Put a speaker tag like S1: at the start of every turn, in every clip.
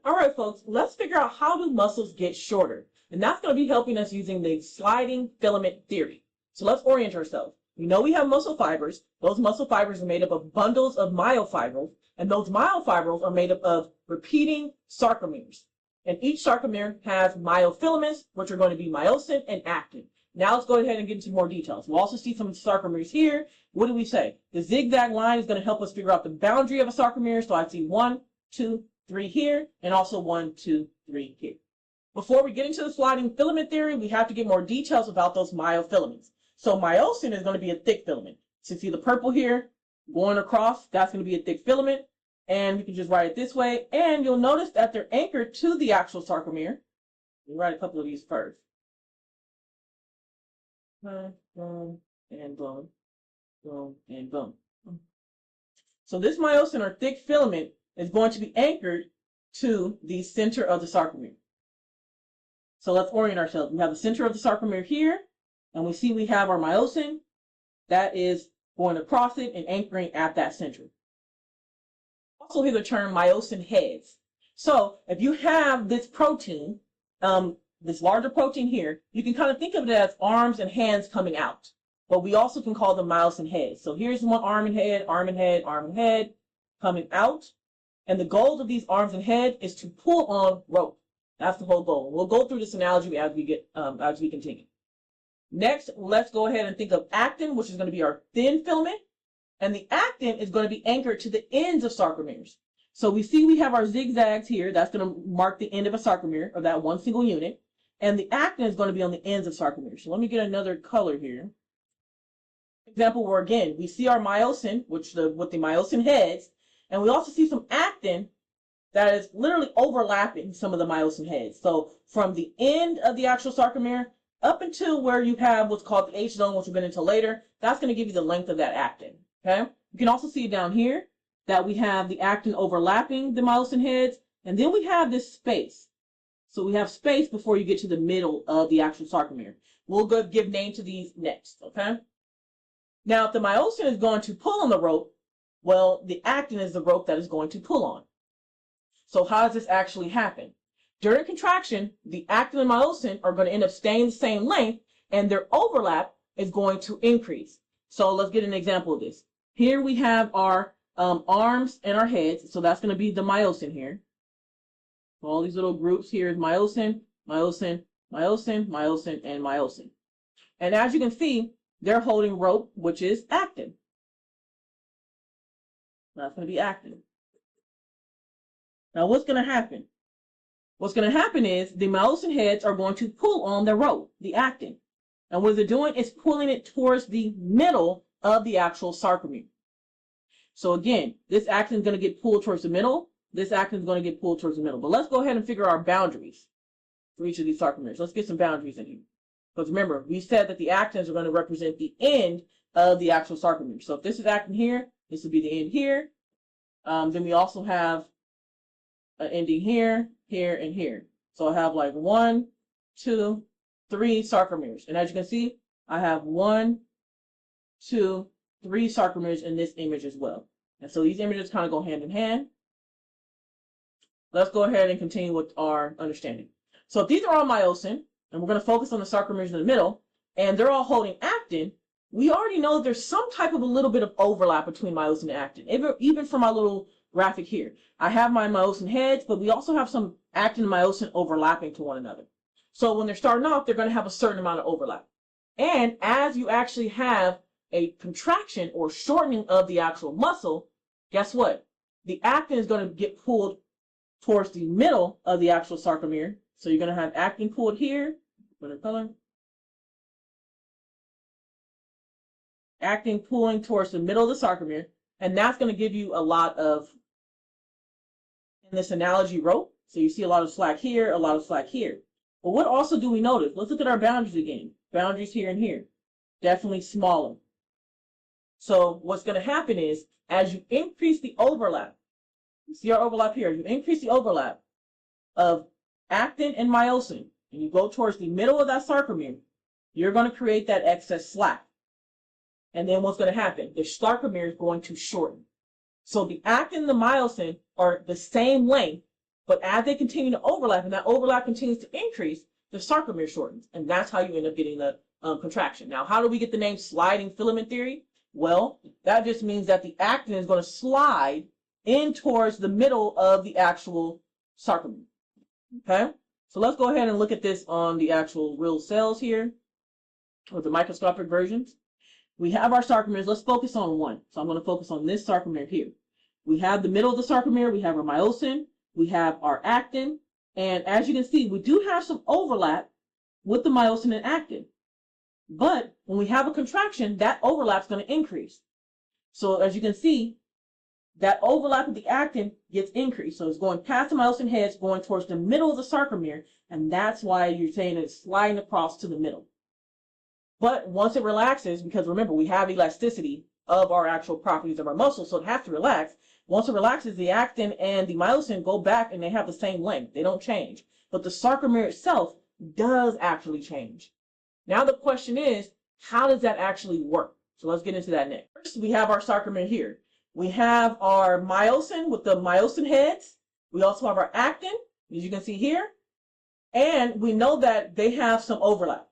S1: All right, folks, let's figure out how do muscles get shorter. And that's going to be helping us using the sliding filament theory. So let's orient ourselves. We know we have muscle fibers. Those muscle fibers are made up of bundles of myofibrils, and those myofibrils are made up of repeating sarcomeres. And each sarcomere has myofilaments, which are going to be myosin and actin. Now let's go ahead and get into more details. We'll also see some sarcomeres here. What do we say? The zigzag line is going to help us figure out the boundary of a sarcomere. So I see 1, 2, 3 here, and also 1, 2, 3 here. Before we get into the sliding filament theory, we have to get more details about those myofilaments. So myosin is going to be a thick filament. So you see the purple here going across, that's going to be a thick filament. And we can just write it this way. And you'll notice that they're anchored to the actual sarcomere. We'll write a couple of these first. Boom, and boom, boom, and boom. So this myosin or thick filament is going to be anchored to the center of the sarcomere. So let's orient ourselves. We have the center of the sarcomere here, and we see we have our myosin that is going across it and anchoring at that center. Also hear the term myosin heads. So if you have this protein, this larger protein here, you can kind of think of it as arms and hands coming out. But we also can call them myosin heads. So here's one arm and head, arm and head, arm and head coming out. And the goal of these arms and head is to pull on rope. That's the whole goal. We'll go through this analogy as we continue. Next, let's go ahead and think of actin, which is going to be our thin filament. And the actin is going to be anchored to the ends of sarcomeres. So we see we have our zigzags here. That's going to mark the end of a sarcomere, of that one single unit. And the actin is going to be on the ends of sarcomeres. So let me get another color here. Example where, again, we see our myosin, with the myosin heads. And we also see some actin that is literally overlapping some of the myosin heads. So from the end of the actual sarcomere up until where you have what's called the H zone, which we'll get into later, that's going to give you the length of that actin. Okay? You can also see it down here that we have the actin overlapping the myosin heads, and then we have this space. So we have space before you get to the middle of the actual sarcomere. We'll go give name to these next. Okay? Now, if the myosin is going to pull on the rope, well, the actin is the rope that is going to pull on. So how does this actually happen? During contraction, the actin and myosin are going to end up staying the same length, and their overlap is going to increase. So let's get an example of this. Here we have our arms and our heads. So that's going to be the myosin here. All these little groups here is myosin, myosin, myosin, myosin, and myosin. And as you can see, they're holding rope, which is actin. That's going to be actin. Now, what's going to happen? What's going to happen is the myosin heads are going to pull on the rope, the actin. And what they're doing is pulling it towards the middle of the actual sarcomere. So again, this actin is going to get pulled towards the middle. This actin is going to get pulled towards the middle. But let's go ahead and figure our boundaries for each of these sarcomeres. Let's get some boundaries in here. Because remember, we said that the actins are going to represent the end of the actual sarcomere. So if this is actin here, this would be the end here. Then we also have an ending here, here, and here. So I have like 1, 2, 3 sarcomeres. And as you can see, I have 1, 2, 3 sarcomeres in this image as well. And so these images kind of go hand in hand. Let's go ahead and continue with our understanding. So if these are all myosin, and we're going to focus on the sarcomeres in the middle, and they're all holding actin, we already know there's some type of a little bit of overlap between myosin and actin, even from my little graphic here. I have my myosin heads, but we also have some actin and myosin overlapping to one another. So when they're starting off, they're going to have a certain amount of overlap. And as you actually have a contraction or shortening of the actual muscle, guess what? The actin is going to get pulled towards the middle of the actual sarcomere. So you're going to have actin pulled here. Put a color. Actin pulling towards the middle of the sarcomere. And that's going to give you a lot of, in this analogy, rope. So you see a lot of slack here, a lot of slack here. But what also do we notice? Let's look at our boundaries again. Boundaries here and here. Definitely smaller. So what's going to happen is, as you increase the overlap, you see our overlap here, you increase the overlap of actin and myosin, and you go towards the middle of that sarcomere, you're going to create that excess slack. And then what's going to happen? The sarcomere is going to shorten. So the actin and the myosin are the same length, But as they continue to overlap and that overlap continues to increase, the sarcomere shortens. And that's how you end up getting the contraction. Now, how do we get the name sliding filament theory? Well, that just means that the actin is going to slide in towards the middle of the actual sarcomere. Okay? So let's go ahead and look at this on the actual real cells here, or the microscopic versions. We have our sarcomeres. Let's focus on one. So I'm going to focus on this sarcomere here. We have the middle of the sarcomere. We have our myosin. We have our actin. And as you can see, we do have some overlap with the myosin and actin. But when we have a contraction, that overlap is going to increase. So as you can see, that overlap with the actin gets increased. So it's going past the myosin heads, going towards the middle of the sarcomere. And that's why you're saying it's sliding across to the middle. But once it relaxes, because remember, we have elasticity of our actual properties of our muscles, so it has to relax. Once it relaxes, the actin and the myosin go back and they have the same length. They don't change. But the sarcomere itself does actually change. Now the question is, how does that actually work? So let's get into that next. First, we have our sarcomere here. We have our myosin with the myosin heads. We also have our actin, as you can see here. And we know that they have some overlap.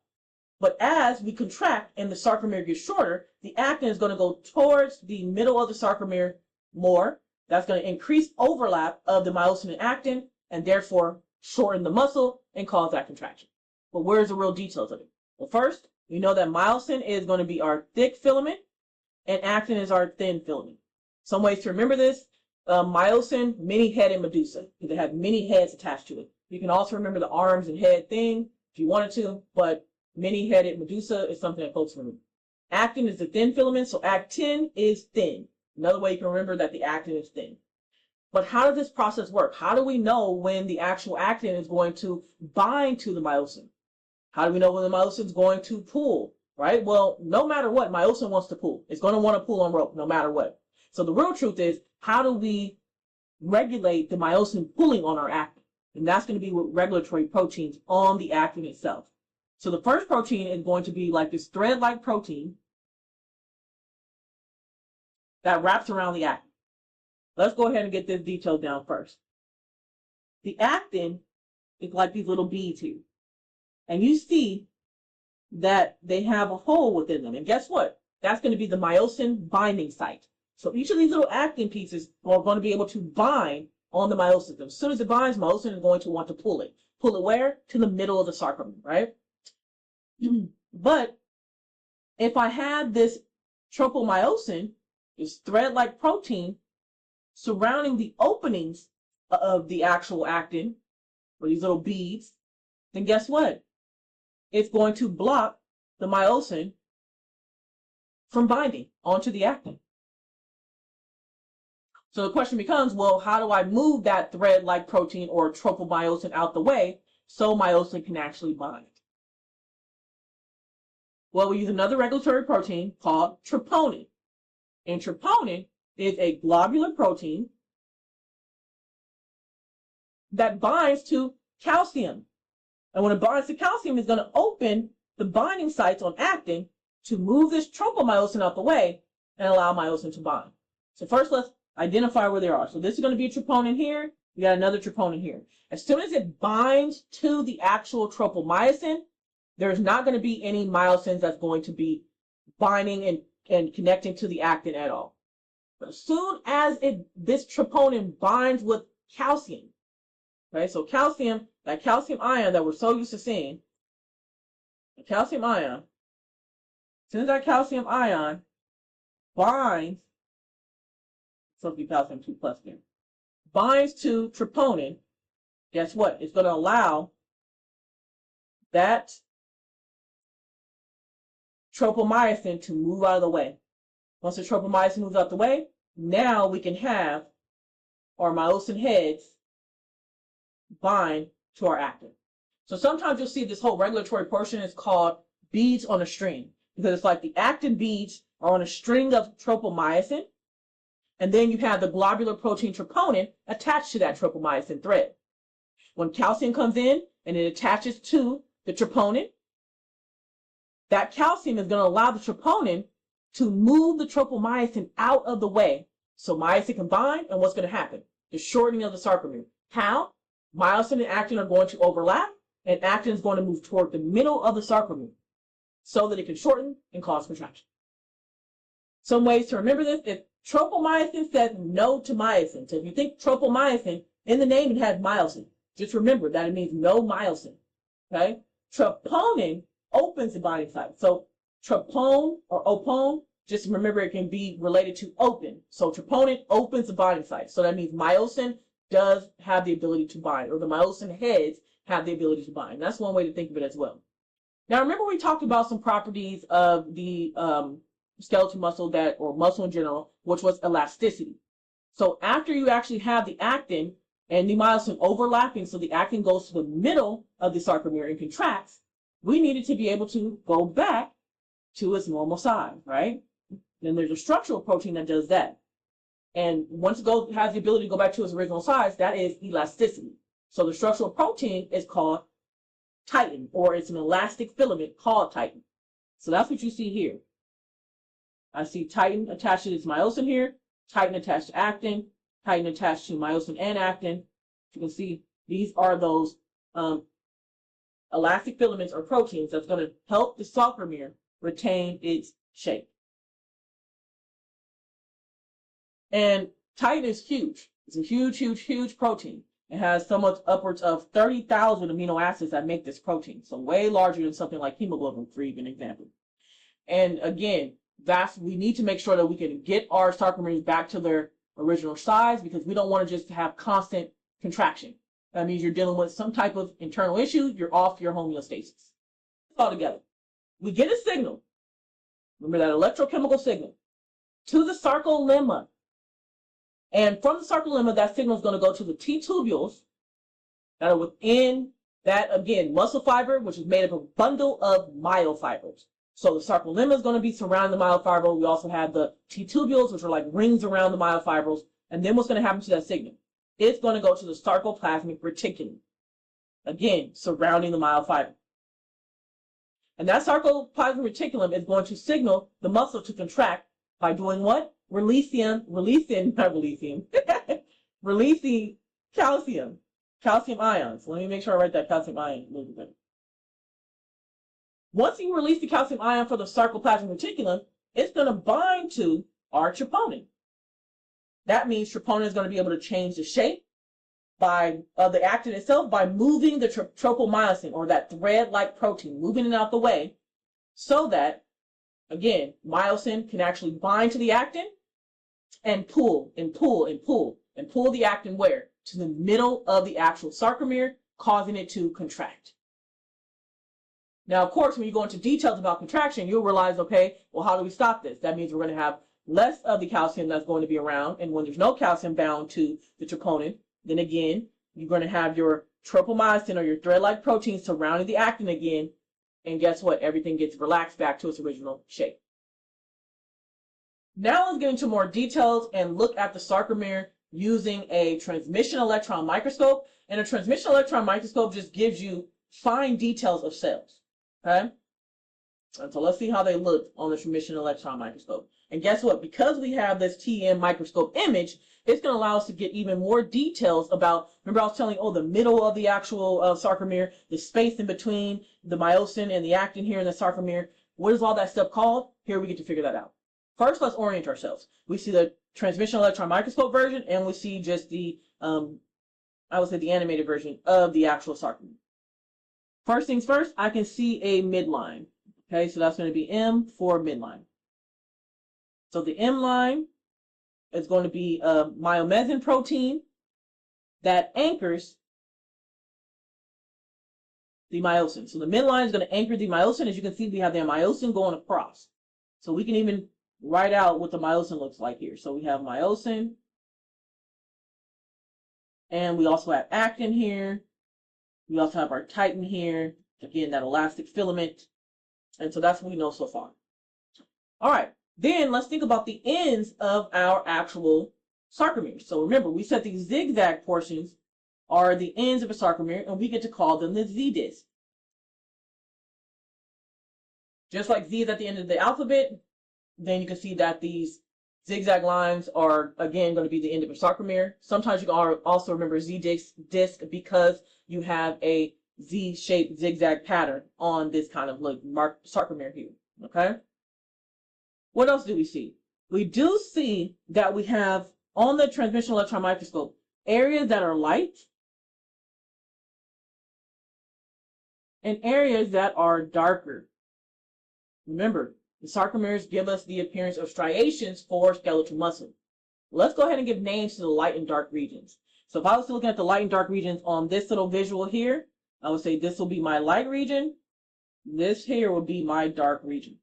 S1: But as we contract and the sarcomere gets shorter, the actin is going to go towards the middle of the sarcomere more. That's going to increase overlap of the myosin and actin, and therefore shorten the muscle and cause that contraction. But where's the real details of it? Well, first, we know that myosin is going to be our thick filament, and actin is our thin filament. Some ways to remember this: myosin, many-headed medusa, because it has many heads attached to it. You can also remember the arms and head thing if you wanted to, but many-headed medusa is something that folks remember. Actin is the thin filament, so actin is thin. Another way you can remember that the actin is thin. But how does this process work? How do we know when the actual actin is going to bind to the myosin? How do we know when the myosin is going to pull, right? Well, no matter what, myosin wants to pull. It's going to want to pull on rope no matter what. So the real truth is, how do we regulate the myosin pulling on our actin? And that's going to be with regulatory proteins on the actin itself. So the first protein is going to be like this thread-like protein that wraps around the actin. Let's go ahead and get this detail down first. The actin is like these little beads here. And you see that they have a hole within them. And guess what? That's going to be the myosin binding site. So each of these little actin pieces are going to be able to bind on the myosin. As soon as it binds, myosin is going to want to pull it. Pull it where? To the middle of the sarcomere, right? But if I had this tropomyosin, this thread-like protein, surrounding the openings of the actual actin, or these little beads, then guess what? It's going to block the myosin from binding onto the actin. So the question becomes, well, how do I move that thread-like protein or tropomyosin out the way so myosin can actually bind? Well, we use another regulatory protein called troponin. And troponin is a globular protein that binds to calcium. And when it binds to calcium, it's going to open the binding sites on actin to move this tropomyosin out the way and allow myosin to bind. So first, let's identify where they are. So this is going to be a troponin here. We got another troponin here. As soon as it binds to the actual tropomyosin, there's not going to be any myosins that's going to be binding and connecting to the actin at all. But as soon as this troponin binds with calcium, right? So calcium, that calcium ion that we're so used to seeing, the calcium ion, as soon as that calcium ion binds, so it'll be calcium 2 plus here, binds to troponin, guess what? It's going to allow that tropomyosin to move out of the way. Once the tropomyosin moves out the way, now we can have our myosin heads bind to our actin. So sometimes you'll see this whole regulatory portion is called beads on a string, because it's like the actin beads are on a string of tropomyosin, and then you have the globular protein troponin attached to that tropomyosin thread. When calcium comes in and it attaches to the troponin, that calcium is going to allow the troponin to move the tropomyosin out of the way so myosin can bind, and what's going to happen? The shortening of the sarcomere. How? myosin and actin are going to overlap, and actin is going to move toward the middle of the sarcomere so that it can shorten and cause contraction. Some ways to remember this: if tropomyosin says no to myosin, so if you think tropomyosin, in the name it has myosin, just remember that it means no myosin. Okay? Troponin opens the binding site. So tropone or opone, just remember it can be related to open. So troponin opens the binding site. So that means myosin does have the ability to bind, or the myosin heads have the ability to bind. That's one way to think of it as well. Now remember we talked about some properties of the skeletal muscle or muscle in general, which was elasticity. So after you actually have the actin and the myosin overlapping, so the actin goes to the middle of the sarcomere and contracts, we needed to be able to go back to its normal size, right? Then there's a structural protein that does that. And once it has the ability to go back to its original size, that is elasticity. So the structural protein is called titin, or it's an elastic filament called titin. So that's what you see here. I see titin attached to this myosin here, titin attached to actin, titin attached to myosin and actin. You can see these are those elastic filaments or proteins that's going to help the sarcomere retain its shape. And titin is huge. It's a huge, huge, huge protein. It has somewhat upwards of 30,000 amino acids that make this protein. So way larger than something like hemoglobin, for even example. And again, we need to make sure that we can get our sarcomeres back to their original size, because we don't want to just have constant contraction. That means you're dealing with some type of internal issue. You're off your homeostasis. All together. We get a signal. Remember that electrochemical signal to the sarcolemma. And from the sarcolemma, that signal is going to go to the T-tubules that are within that, again, muscle fiber, which is made of a bundle of myofibers. So the sarcolemma is going to be surrounding the myofibril. We also have the T-tubules, which are like rings around the myofibrils. And then what's going to happen to that signal? It's going to go to the sarcoplasmic reticulum, again, surrounding the myofibril. And that sarcoplasmic reticulum is going to signal the muscle to contract by doing what? Releasing calcium ions. Let me make sure I write that calcium ion a little bit. Once you release the calcium ion for the sarcoplasmic reticulum, it's going to bind to our troponin. That means troponin is going to be able to change the shape of the actin itself by moving the tropomyosin, or that thread-like protein, moving it out the way, so that, again, myosin can actually bind to the actin and pull the actin where? To the middle of the actual sarcomere, causing it to contract. Now, of course, when you go into details about contraction, you'll realize, okay, well, how do we stop this? That means we're going to have less of the calcium that's going to be around, and when there's no calcium bound to the troponin, then again, you're going to have your tropomyosin, or your thread-like protein, surrounding the actin again, and guess what? Everything gets relaxed back to its original shape. Now let's get into more details and look at the sarcomere using a transmission electron microscope. And a transmission electron microscope just gives you fine details of cells. Okay? And so let's see how they look on the transmission electron microscope. And guess what? Because we have this TEM microscope image, it's going to allow us to get even more details about, remember I was telling you, the middle of the actual sarcomere, the space in between the myosin and the actin here in the sarcomere. What is all that stuff called? Here we get to figure that out. First, let's orient ourselves. We see the transmission electron microscope version, and we see just the, I would say the animated version of the actual sarcomere. First things first, I can see a midline. Okay, so that's going to be M for midline. So the M line is going to be a myomesin protein that anchors the myosin. So the midline is going to anchor the myosin. As you can see, we have the myosin going across. So we can even write out what the myosin looks like here. So we have myosin, and we also have actin here. We also have our titin here. Again, that elastic filament. And so that's what we know so far. All right, then let's think about the ends of our actual sarcomere. So remember, we said these zigzag portions are the ends of a sarcomere, and we get to call them the Z disc. Just like Z is at the end of the alphabet, then you can see that these Zigzag lines are, again, going to be the end of a sarcomere. Sometimes you can also remember Z-disc because you have a Z-shaped zigzag pattern on this kind of like sarcomere here, okay? What else do we see? We do see that we have, on the transmission electron microscope, areas that are light and areas that are darker. Remember, the sarcomeres give us the appearance of striations for skeletal muscle. Let's go ahead and give names to the light and dark regions. So if I was looking at the light and dark regions on this little visual here, I would say this will be my light region. This here would be my dark region.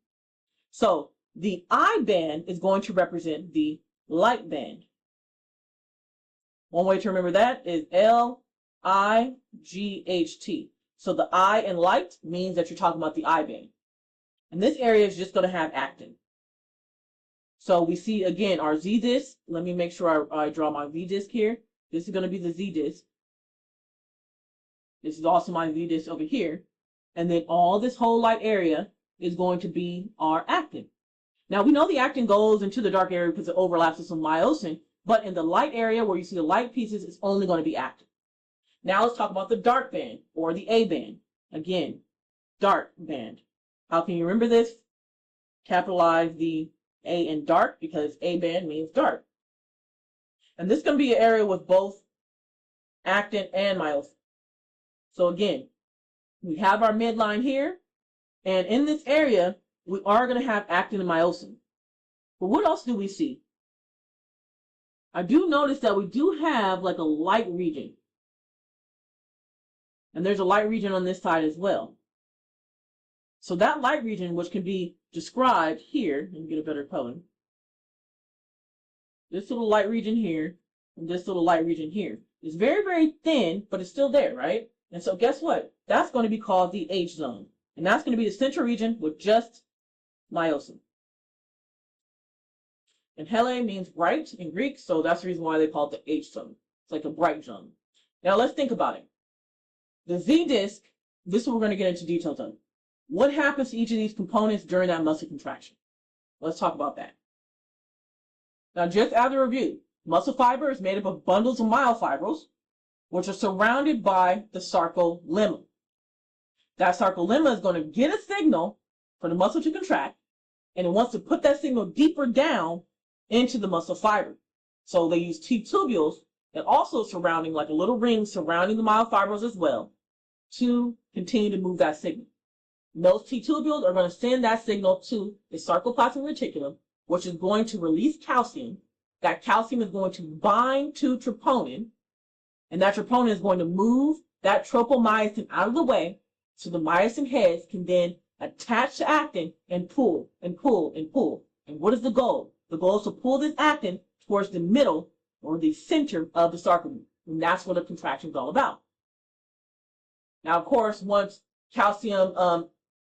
S1: So the I band is going to represent the light band. One way to remember that is L-I-G-H-T. So the I in light means that you're talking about the I band. And this area is just going to have actin. So we see, again, our Z-disc. Let me make sure I draw my V-disc here. This is going to be the Z-disc. This is also my V-disc over here. And then all this whole light area is going to be our actin. Now, we know the actin goes into the dark area because it overlaps with some myosin. But in the light area where you see the light pieces, it's only going to be actin. Now let's talk about the dark band or the A band. Again, dark band. How can you remember this? Capitalize the A in dark because A band means dark. And this is going to be an area with both actin and myosin. So again, we have our midline here, and in this area, we are going to have actin and myosin. But what else do we see? I do notice that we do have like a light region. And there's a light region on this side as well. So that light region, which can be described here, let me get a better color. This little light region here, and this little light region here. It's very, very thin, but it's still there, right? And so guess what? That's going to be called the H zone. And that's going to be the central region with just myosin. And hele means bright in Greek, so that's the reason why they call it the H zone. It's like a bright zone. Now let's think about it. The Z-disc, this is what we're going to get into details on. What happens to each of these components during that muscle contraction? Let's talk about that. Now, just as a review, muscle fiber is made up of bundles of myofibrils, which are surrounded by the sarcolemma. That sarcolemma is going to get a signal for the muscle to contract, and it wants to put that signal deeper down into the muscle fiber. So they use T-tubules and also surrounding, like a little ring surrounding the myofibrils as well, to continue to move that signal. And those T-tubules are going to send that signal to the sarcoplasmic reticulum, which is going to release calcium. That calcium is going to bind to troponin, and that troponin is going to move that tropomyosin out of the way so the myosin heads can then attach to actin and pull and pull and pull. And what is the goal? The goal is to pull this actin towards the middle or the center of the sarcomere. And that's what a contraction is all about. Now, of course, once calcium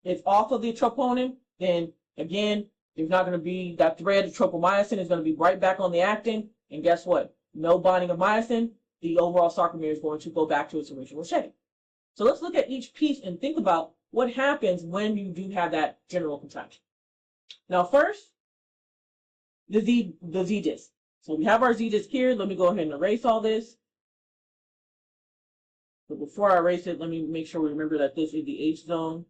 S1: is off of the troponin, then again, there's not going to be that thread of tropomyosin is going to be right back on the actin. And guess what? No binding of myosin, the overall sarcomere is going to go back to its original shape. So let's look at each piece and think about what happens when you do have that general contraction. Now, first, the Z-disc. So we have our Z-disc here. Let me go ahead and erase all this. But before I erase it, let me make sure we remember that this is the H zone.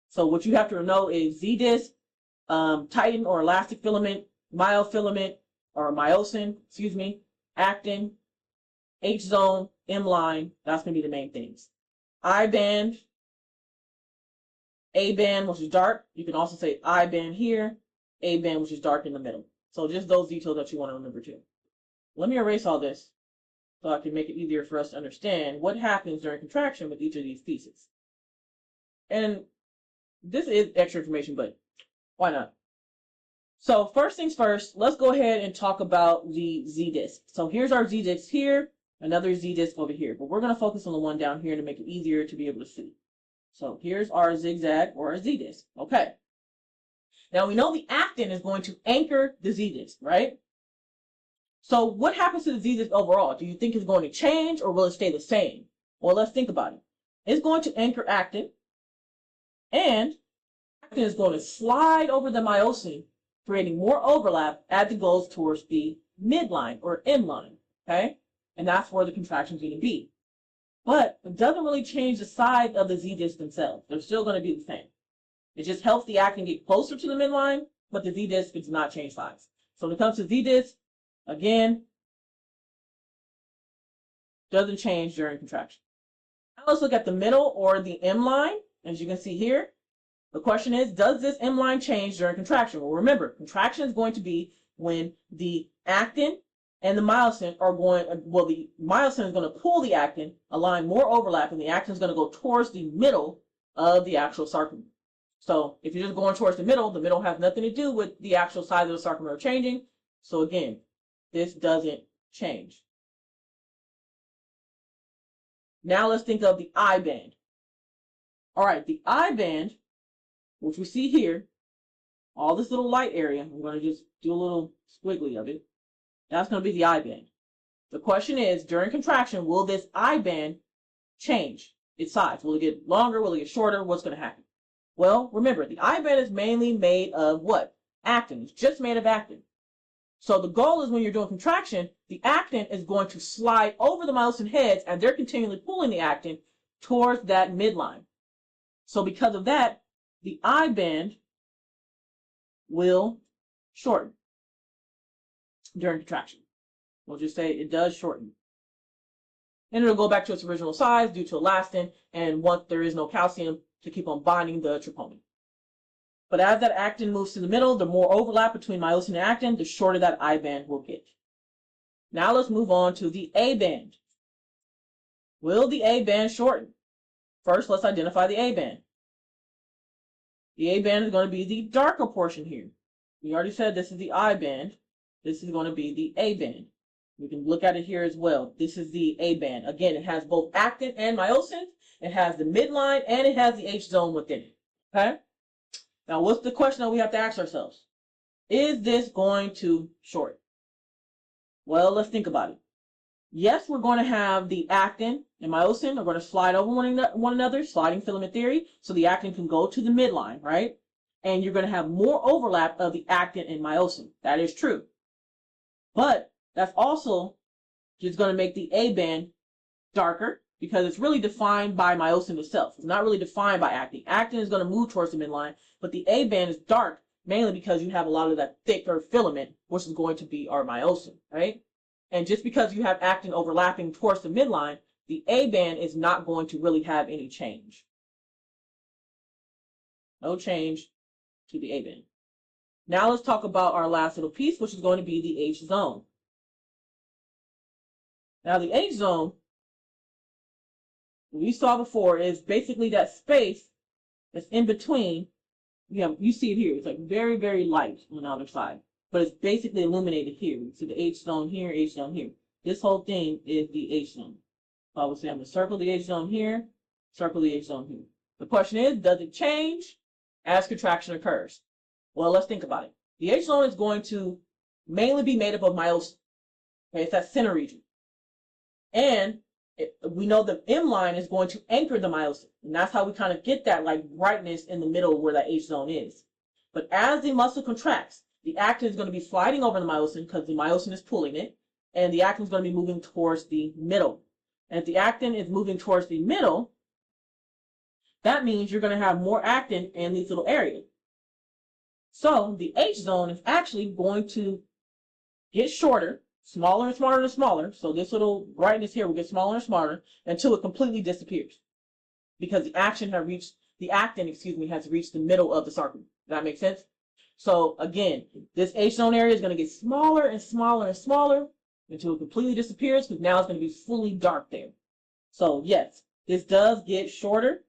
S1: So what you have to know is Z-disc, titin or elastic filament, myofilament or myosin, actin, H zone, M line. That's going to be the main things. I band, A band, which is dark. You can also say I band here, A band, which is dark in the middle. So just those details that you want to remember too. Let me erase all this so I can make it easier for us to understand what happens during contraction with each of these pieces. And this is extra information, but why not? So first things first, let's go ahead and talk about the Z-disc. So here's our Z-disc here, another Z-disc over here, but we're going to focus on the one down here to make it easier to be able to see. So here's our zigzag or our Z-disc. Okay. Now we know the actin is going to anchor the Z-disc, right? So what happens to the Z-disc overall? Do you think it's going to change or will it stay the same? Well, let's think about it. It's going to anchor actin, and actin is going to slide over the myosin creating more overlap as it goes towards the midline or M line, okay? And that's where the contraction is going to be. But it doesn't really change the size of the Z discs themselves. They're still going to be the same. It just helps the actin get closer to the midline, but the Z disc does not change size. So when it comes to Z disc, again, doesn't change during contraction. Now let's look at the middle or the M line. As you can see here, the question is, does this M line change during contraction? Well, remember, contraction is going to be when the actin and the myosin are going, well, the myosin is going to pull the actin, allowing more overlap, and the actin is going to go towards the middle of the actual sarcomere. So if you're just going towards the middle has nothing to do with the actual size of the sarcomere changing. So again, this doesn't change. Now let's think of the I band. All right, the I band, which we see here, all this little light area, I'm going to just do a little squiggly of it. That's going to be the I band. The question is, during contraction, will this I band change its size? Will it get longer? Will it get shorter? What's going to happen? Well, remember, the I band is mainly made of what? Actin. It's just made of actin. So the goal is when you're doing contraction, the actin is going to slide over the myosin heads, and they're continually pulling the actin towards that midline. So because of that, the I band will shorten during contraction. We'll just say it does shorten. And it'll go back to its original size due to elastin, and once there is no calcium to keep on binding the troponin. But as that actin moves to the middle, the more overlap between myosin and actin, the shorter that I band will get. Now let's move on to the A band. Will the A band shorten? First, let's identify the A band. The A band is going to be the darker portion here. We already said this is the I band. This is going to be the A band. We can look at it here as well. This is the A band. Again, it has both actin and myosin. It has the midline, and it has the H zone within it. Okay? Now, what's the question that we have to ask ourselves? Is this going to shorten? Well, let's think about it. Yes, we're going to have the actin and myosin are going to slide over one another, sliding filament theory, so the actin can go to the midline, right? And you're going to have more overlap of the actin and myosin. That is true. But that's also just going to make the A band darker, because it's really defined by myosin itself. It's not really defined by actin. Actin is going to move towards the midline, but the A band is dark, mainly because you have a lot of that thicker filament, which is going to be our myosin, right? And just because you have actin overlapping towards the midline, the A band is not going to really have any change. No change to the A band. Now let's talk about our last little piece, which is going to be the H zone. Now the H zone, we saw before, is basically that space that's in between. You see it here. It's like very, very light on the other side, but it's basically illuminated here. You see the H zone here, H zone here. This whole thing is the H zone. So I would say I'm going to circle the H zone here, circle the H zone here. The question is, does it change as contraction occurs? Well, let's think about it. The H zone is going to mainly be made up of myosin. Okay, it's that center region. And we know the M line is going to anchor the myosin. And that's how we kind of get that like brightness in the middle where that H zone is. But as the muscle contracts, the actin is going to be sliding over the myosin because the myosin is pulling it. And the actin is going to be moving towards the middle. And if the actin is moving towards the middle, that means you're going to have more actin in these little areas. So the H zone is actually going to get shorter, smaller and smaller and smaller. So this little brightness here will get smaller and smaller until it completely disappears, because the actin has reached the middle of the sarcomere. Does that make sense? So again, this H zone area is going to get smaller and smaller and smaller until it completely disappears, because now it's going to be fully dark there. So yes, this does get shorter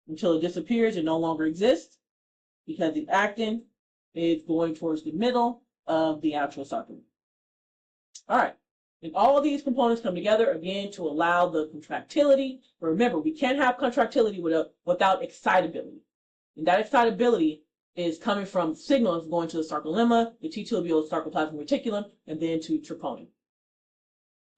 S1: until it disappears and no longer exists, because the actin is going towards the middle of the actual sarcomere. All right. And all of these components come together, again, to allow the contractility. Remember, we can't have contractility without excitability. And that excitability is coming from signals going to the sarcolemma, the T-tubular sarcoplasmic reticulum, and then to troponin.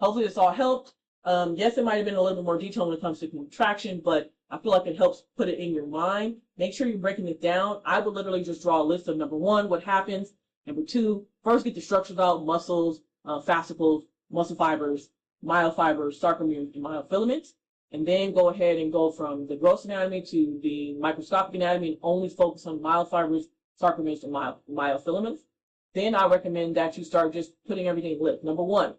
S1: Hopefully this all helped. Yes, it might have been a little bit more detailed when it comes to contraction, but I feel like it helps put it in your mind. Make sure you're breaking it down. I would literally just draw a list of number one, what happens. Number two, first get the structures out, muscles, fascicles, muscle fibers, myofibers, sarcomeres, and myofilaments. And then go ahead and go from the gross anatomy to the microscopic anatomy and only focus on myofibers, sarcomeres, and myofilaments. Then I recommend that you start just putting everything in list. Number one,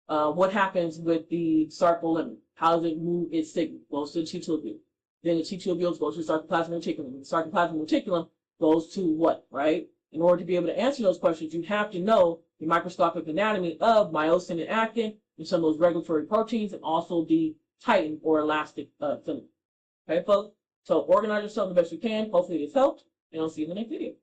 S1: what happens with the sarcolemma? How does it move its signal? Goes to the T-tubule. Then the T-tubules goes to the sarcoplasmic reticulum. The sarcoplasmic reticulum goes to what, right? In order to be able to answer those questions, you have to know the microscopic anatomy of myosin and actin and some of those regulatory proteins and also the titin or elastic filament. Okay, folks? So organize yourself the best you can. Hopefully this helped, and I'll see you in the next video.